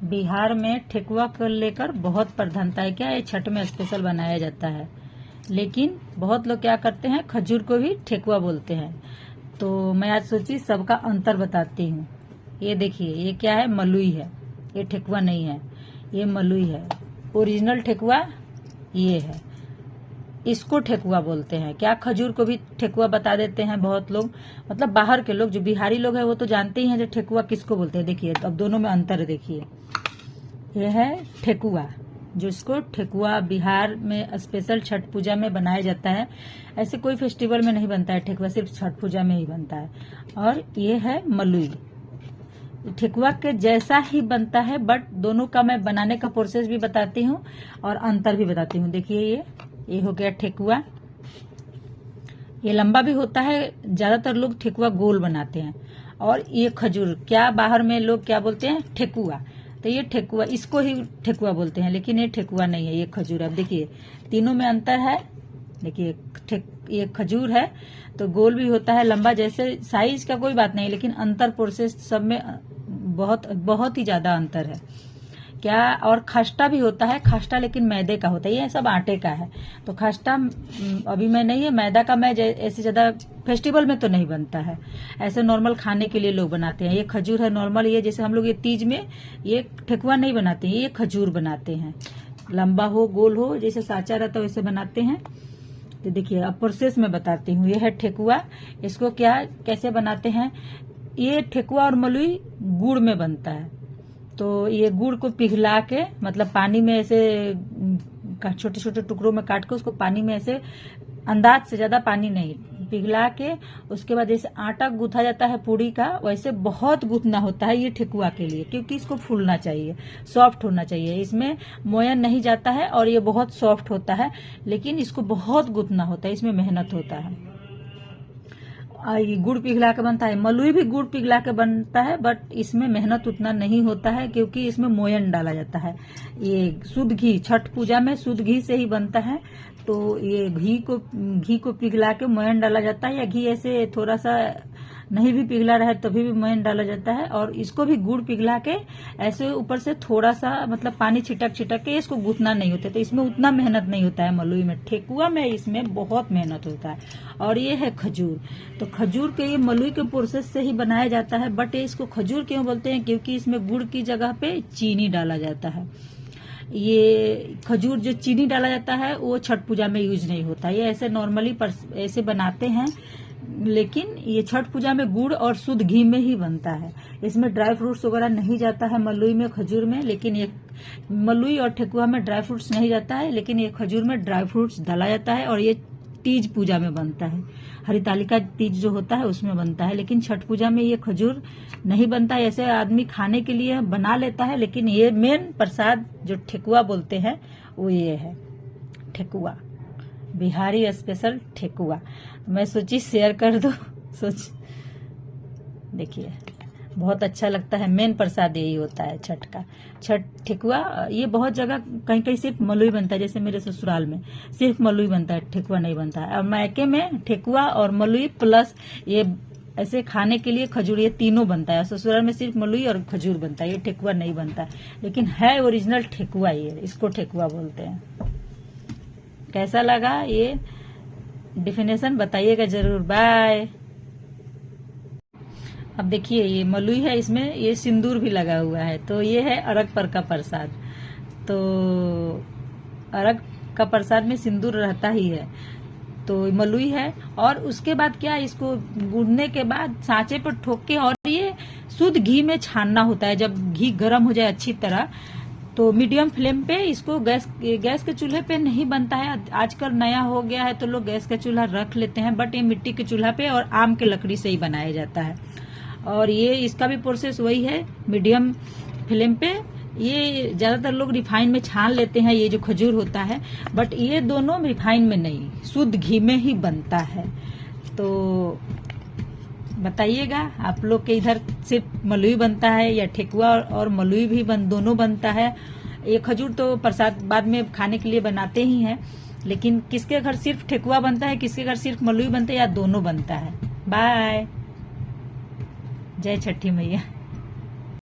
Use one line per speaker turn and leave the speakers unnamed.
बिहार में ठेकुआ को लेकर बहुत प्रधानता है। क्या ये छठ में स्पेशल बनाया जाता है, लेकिन बहुत लोग क्या करते हैं, खजूर को भी ठेकुआ बोलते हैं। तो मैं आज सोची सबका अंतर बताती हूँ। ये देखिए, ये क्या है, मलुई है, ये ठेकुआ नहीं है, ये मलुई है। ओरिजिनल ठेकुआ ये है, इसको ठेकुआ बोलते हैं। क्या खजूर को भी ठेकुआ बता देते हैं बहुत लोग, मतलब बाहर के लोग। जो बिहारी लोग हैं वो तो जानते ही हैं जो ठेकुआ किसको बोलते हैं। देखिए अब दोनों में अंतर देखिए, ये है ठेकुआ, जो इसको ठेकुआ बिहार में स्पेशल छठ पूजा में बनाया जाता है। ऐसे कोई फेस्टिवल में नहीं बनता है ठेकुआ, सिर्फ छठ पूजा में ही बनता है। और ये है मलुई, ठेकुआ के जैसा ही बनता है, बट दोनों का मैं बनाने का प्रोसेस भी बताती हूँ और अंतर भी बताती हूँ। देखिए ये हो गया ठेकुआ, ये लंबा भी होता है। ज्यादातर लोग ठेकुआ गोल बनाते हैं। और ये खजूर, क्या बाहर में लोग क्या बोलते हैं, ठेकुआ। तो ये ठेकुआ, इसको ही ठेकुआ बोलते हैं, लेकिन ये ठेकुआ नहीं है, ये खजूर है। अब देखिए तीनों में अंतर है। देखिए ये खजूर है तो गोल भी होता है, लंबा, जैसे साइज का कोई बात नहीं, लेकिन अंतर प्रोसेस सब में बहुत बहुत ही ज्यादा अंतर है। क्या, और खस्ता भी होता है, खस्ता लेकिन मैदे का होता है, ये सब आटे का है। तो खस्ता अभी मैं नहीं है, मैदा का मैं ऐसे ज्यादा फेस्टिवल में तो नहीं बनता है, ऐसे नॉर्मल खाने के लिए लोग बनाते हैं। ये खजूर है नॉर्मल, ये जैसे हम लोग ये तीज में ये ठेकुआ नहीं बनाते हैं, ये खजूर बनाते हैं। लंबा हो गोल हो, जैसे साचा रहता है वैसे बनाते हैं। तो देखिए अब प्रोसेस में बताती हूँ। ये है ठेकुआ, इसको क्या कैसे बनाते हैं। ये ठेकुआ और मलुई गुड़ में बनता है। तो ये गुड़ को पिघला के, मतलब पानी में ऐसे छोटे छोटे टुकड़ों में काट के उसको पानी में ऐसे, अंदाज से ज्यादा पानी नहीं, पिघला के उसके बाद जैसे आटा गूंथा जाता है पूड़ी का, वैसे बहुत गूंथना होता है ये ठेकुआ के लिए, क्योंकि इसको फूलना चाहिए, सॉफ्ट होना चाहिए। इसमें मोयन नहीं जाता है और ये बहुत सॉफ्ट होता है, लेकिन इसको बहुत गूंथना होता है, इसमें मेहनत होता है। ये गुड़ पिघला के बनता है। मलुई भी गुड़ पिघला के बनता है, बट इसमें मेहनत उतना नहीं होता है, क्योंकि इसमें मोयन डाला जाता है। ये शुद्ध घी, छठ पूजा में शुद्ध घी से ही बनता है। तो ये घी को पिघला के मोयन डाला जाता है, या घी ऐसे थोड़ा सा नहीं भी पिघला रहा है तभी भी मोयन डाला जाता है। और इसको भी गुड़ पिघला के ऐसे ऊपर से थोड़ा सा, मतलब पानी छिटक छिटक के इसको गूंथना नहीं होता, तो इसमें उतना मेहनत नहीं होता है मलुई में। ठेकुआ में इसमें बहुत मेहनत होता है। और ये है खजूर, तो खजूर के ये मलुई के प्रोसेस से ही बनाया जाता है, बट ये इसको खजूर क्यों बोलते हैं, क्योंकि इसमें गुड़ की जगह पे चीनी डाला जाता है। ये खजूर जो चीनी डाला जाता है वो छठ पूजा में यूज नहीं होता, ये ऐसे नॉर्मली ऐसे बनाते हैं। लेकिन ये छठ पूजा में गुड़ और शुद्ध घी में ही बनता है। इसमें ड्राई फ्रूट्स वगैरह नहीं जाता है मलुई में, खजूर में। लेकिन ये मलुई और ठेकुआ में ड्राई फ्रूट्स नहीं जाता है, लेकिन ये खजूर में ड्राई फ्रूट्स डाला जाता है। और ये तीज पूजा में बनता है, हरितालिका तीज जो होता है उसमें बनता है। लेकिन छठ पूजा में ये खजूर नहीं बनता है, ऐसे आदमी खाने के लिए बना लेता है। लेकिन ये मेन प्रसाद जो ठेकुआ बोलते हैं वो ये है, ठेकुआ, बिहारी स्पेशल ठेकुआ। मैं सोची शेयर कर दो, देखिए बहुत अच्छा लगता है। मेन प्रसाद यही होता है छठ का, छठ ठेकुआ। ये बहुत जगह कहीं कहीं सिर्फ मलुई बनता है, जैसे मेरे ससुराल में सिर्फ मलुई बनता है, ठेकुआ नहीं बनता है। और मायके में ठेकुआ और मलुई प्लस ये ऐसे खाने के लिए खजूर, ये तीनों बनता है। ससुराल में सिर्फ मलुई और खजूर बनता है, ये ठेकुआ नहीं बनता है। लेकिन है ओरिजिनल ठेकुआ, ये इसको ठेकुआ बोलते हैं। कैसा लगा ये डिफिनेशन बताइएगा जरूर। बाय। अब देखिए ये मलुई है, इसमें ये सिंदूर भी लगा हुआ है। तो ये है अरग पर का प्रसाद। तो अरग का प्रसाद में सिंदूर रहता ही है। तो मलुई है। और उसके बाद क्या, इसको गूंदने के बाद सांचे पर ठोक के, और ये शुद्ध घी में छानना होता है। जब घी गर्म हो जाए अच्छी तरह, तो मीडियम फ्लेम पे इसको, गैस के चूल्हे पे नहीं बनता है। आजकल नया हो गया है तो लोग गैस का चूल्हा रख लेते हैं, बट ये मिट्टी के चूल्हा पे और आम के लकड़ी से ही बनाया जाता है। और ये इसका भी प्रोसेस वही है, मीडियम फ्लेम पे। ये ज्यादातर लोग रिफाइन में छान लेते हैं, ये जो खजूर होता है, बट ये दोनों रिफाइन में नहीं, शुद्ध घी में ही बनता है। तो बताइएगा आप लोग के इधर सिर्फ मलुई बनता है या ठेकुआ और मलुई भी दोनों बनता है। ये खजूर तो प्रसाद बाद में खाने के लिए बनाते ही हैं, लेकिन किसके घर सिर्फ ठेकुआ बनता है, किसके घर सिर्फ मलुई बनता है, या दोनों बनता है। बाय। जय छठी मैया।